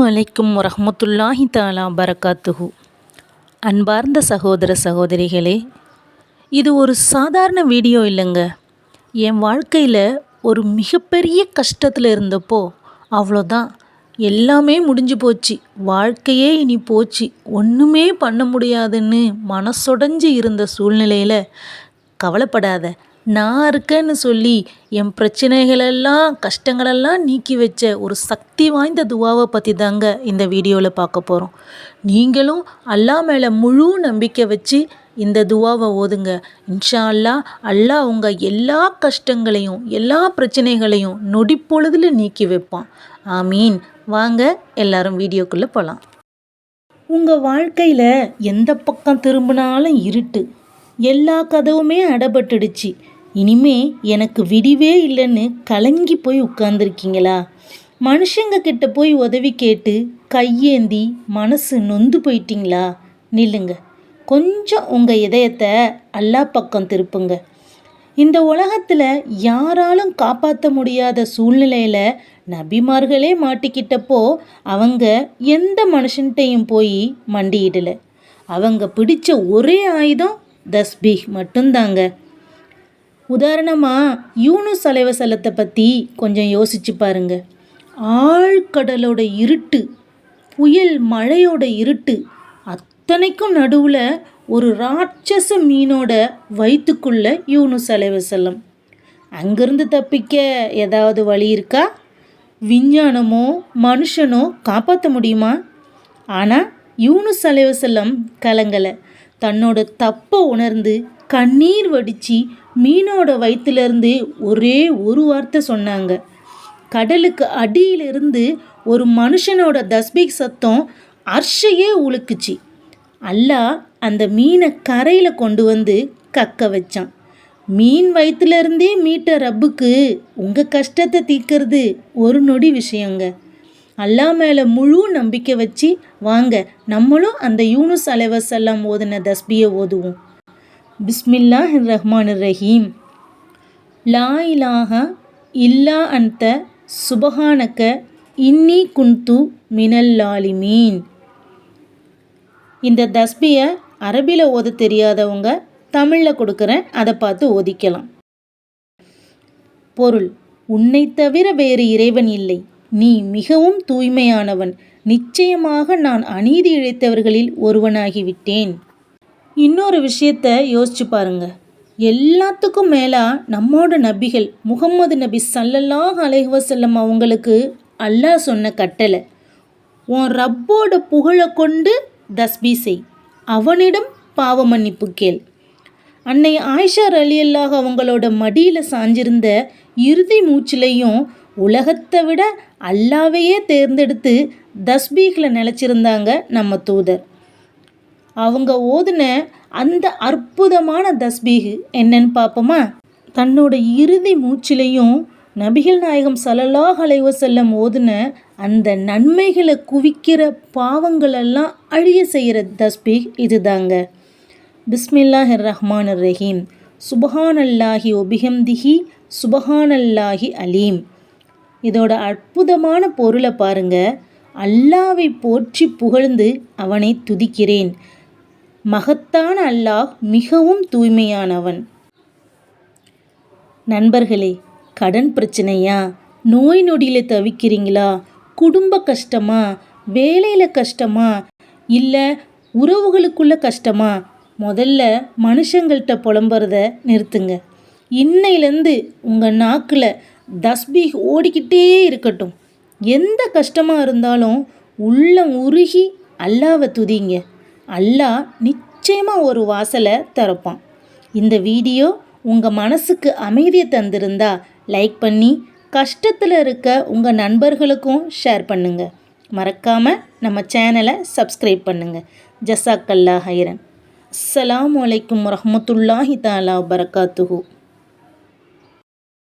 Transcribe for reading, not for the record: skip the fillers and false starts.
அலைக்கும் வரஹ்மத்துல்லாஹி தஆலா பரக்காத்துஹு. அன்பார்ந்த சகோதர சகோதரிகளே, இது ஒரு சாதாரண வீடியோ இல்லைங்க. என் வாழ்க்கையில் ஒரு மிகப்பெரிய கஷ்டத்தில் இருந்தப்போ அவ்வளோதான், எல்லாமே முடிஞ்சு போச்சு, வாழ்க்கையே இனி போச்சு, ஒன்றுமே பண்ண முடியாதுன்னு மனசொடைஞ்சு இருந்த சூழ்நிலையில் கவலைப்படாத, நான் இருக்கேன்னு சொல்லி என் பிரச்சனைகளெல்லாம் கஷ்டங்களெல்லாம் நீக்கி வச்ச ஒரு சக்தி வாய்ந்த துவாவை பற்றி தாங்க இந்த வீடியோவில் பார்க்க போகிறோம். நீங்களும் அல்லாஹ் மேலே முழு நம்பிக்கை வச்சு இந்த துவாவை ஓதுங்க. இன்ஷா அல்லாஹ், அல்லாஹ் உங்கள் எல்லா கஷ்டங்களையும் எல்லா பிரச்சனைகளையும் நொடிப்பொழுதில் நீக்கி வைப்பான். ஆமீன். வாங்க எல்லாரும் வீடியோக்குள்ளே போகலாம். உங்கள் வாழ்க்கையில் எந்த பக்கம் திரும்பினாலும் இருட்டு, எல்லா கதவுமே அடைபட்டுடுச்சு, இனிமே எனக்கு விடிவே இல்லைன்னு கலங்கி போய் உட்கார்ந்துருக்கீங்களா? மனுஷங்க கிட்ட போய் உதவி கேட்டு கையேந்தி மனசு நொந்து போயிட்டீங்களா? நில்லுங்க, கொஞ்சம் உங்கள் இதயத்தை அல்லாஹ் பக்கம் திருப்புங்க. இந்த உலகத்தில் யாராலும் காப்பாற்ற முடியாத சூழ்நிலையில் நபிமார்களே மாட்டிக்கிட்டப்போ அவங்க எந்த மனுஷன்கிட்டையும் போய் மண்டியிடலை. அவங்க பிடிச்ச ஒரே ஆயுதம் தஸ்பீஹ் மட்டும்தாங்க. உதாரணமாக யூனுஸ் அலைவசல்லத்தை பற்றி கொஞ்சம் யோசிச்சு பாருங்க. ஆழ்கடலோட இருட்டு, புயல் மழையோட இருட்டு, அத்தனைக்கும் நடுவில் ஒரு ராட்சச மீனோட வயிற்றுக்குள்ள யூனுஸ் அலைவசல்லம். அங்கேருந்து தப்பிக்க ஏதாவது வழி இருக்கா? விஞ்ஞானமோ மனுஷனோ காப்பாற்ற முடியுமா? ஆனால் யூனுஸ் அலைவசல்லம் கலங்கலை. தன்னோட தப்பை உணர்ந்து கண்ணீர் வடித்து மீனோட வயிற்றுலேருந்து ஒரே ஒரு வார்த்தை சொன்னாங்க. கடலுக்கு அடியிலிருந்து ஒரு மனுஷனோட தஸ்பீக் சத்தம் அர்ஷையே உழுக்குச்சு. அல்லாஹ் அந்த மீனை கரையில் கொண்டு வந்து கக்க வச்சான். மீன் வயிற்றுலேருந்தே மீட்ட ரப்புக்கு உங்கள் கஷ்டத்தை தீர்க்கிறது ஒரு நொடி விஷயங்க. அல்லாஹ் மேலே முழு நம்பிக்கை வச்சு வாங்க நம்மளும் அந்த யூனுஸ் அலைவசல்லம் ஓதுன தஸ்பியை ஓதுவோம். பிஸ்மில்லாஹிர் ரஹ்மானிர் ரஹீம். லா இலாஹா இல்லா அன்த சுபஹானக இன்னி குன்து மினல் லாலிமீன். இந்த தஸ்பியை அரபியில் ஓத தெரியாதவங்க தமிழில் கொடுக்குறேன், அதை பார்த்து ஓதிக்கலாம். பொருள்: உன்னை தவிர வேறு இறைவன் இல்லை, நீ மிகவும் தூய்மையானவன், நிச்சயமாக நான் அநீதி இழைத்தவர்களில் ஒருவனாகிவிட்டேன். இன்னொரு விஷயத்தை யோசிச்சு பாருங்க. எல்லாத்துக்கும் மேலாக நம்மோட நபிகள் முகம்மது நபி ஸல்லல்லாஹு அலைஹி வஸல்லம் அவங்களுக்கு அல்லாஹ் சொன்ன கட்டளை, உன் ரப்போட புகழை கொண்டு தஸ்பீ செய், அவனிடம் பாவ மன்னிப்பு கேள். அன்னை ஆயிஷா ரலியல்லாஹு அவங்களோட மடியில் சாஞ்சிருந்த இறுதி மூச்சிலையும் உலகத்தை விட அல்லாவையே தேர்ந்தெடுத்து தஸ்பீகில் நிலச்சிருந்தாங்க நம்ம தூதர். அவங்க ஓதுன அந்த அற்புதமான தஸ்பீஹ் என்னன்னு பார்ப்போமா? தன்னோட இறுதி மூச்சிலையும் நபிகள் நாயகம் ஸல்லல்லாஹு அலைஹி வஸல்லம் ஓதுன அந்த நன்மைகளை குவிக்கிற பாவங்களெல்லாம் அழிய செய்கிற தஸ்பீஹ் இதுதாங்க. பிஸ்மில்லாஹிர் ரஹ்மானிர் ரஹீம். சுபஹானல்லாஹி ஒபிஹம்திஹி சுபஹானல்லாஹி அலீம். இதோட அற்புதமான பொருளை பாருங்க. அல்லாவை போற்றி புகழ்ந்து அவனை துதிக்கிறேன். மகத்தான அல்லாஹ் மிகவும் தூய்மையானவன். நண்பர்களே, கடன் பிரச்சனையா? நோய் நொடியில் தவிக்கிறீங்களா? குடும்ப கஷ்டமா? வேலையில் கஷ்டமா? இல்லை உறவுகளுக்குள்ள கஷ்டமா? முதல்ல மனுஷங்கள்கிட்ட புலம்புறத நிறுத்துங்க. இன்னையிலேருந்து உங்கள் நாக்கில் தஸ்பீஹ் ஓடிக்கிட்டே இருக்கட்டும். எந்த கஷ்டமாக இருந்தாலும் உள்ளம் உருகி அல்லாவை துதிங்க. அல்லாஹ் நிச்சயமாக ஒரு வாசலை திறப்பான். இந்த வீடியோ உங்கள் மனசுக்கு அமைதியை தந்திருந்தா லைக் பண்ணி, கஷ்டத்தில் இருக்க உங்கள் நண்பர்களுக்கும் ஷேர் பண்ணுங்கள். மறக்காமல் நம்ம சேனலை சப்ஸ்கிரைப் பண்ணுங்கள். ஜஸாக்கல்லாஹ் ஹைரன். அஸ்ஸலாமு அலைக்கும் வரஹ்மத்துல்லாஹி தஆலா வபரகாத்துஹு.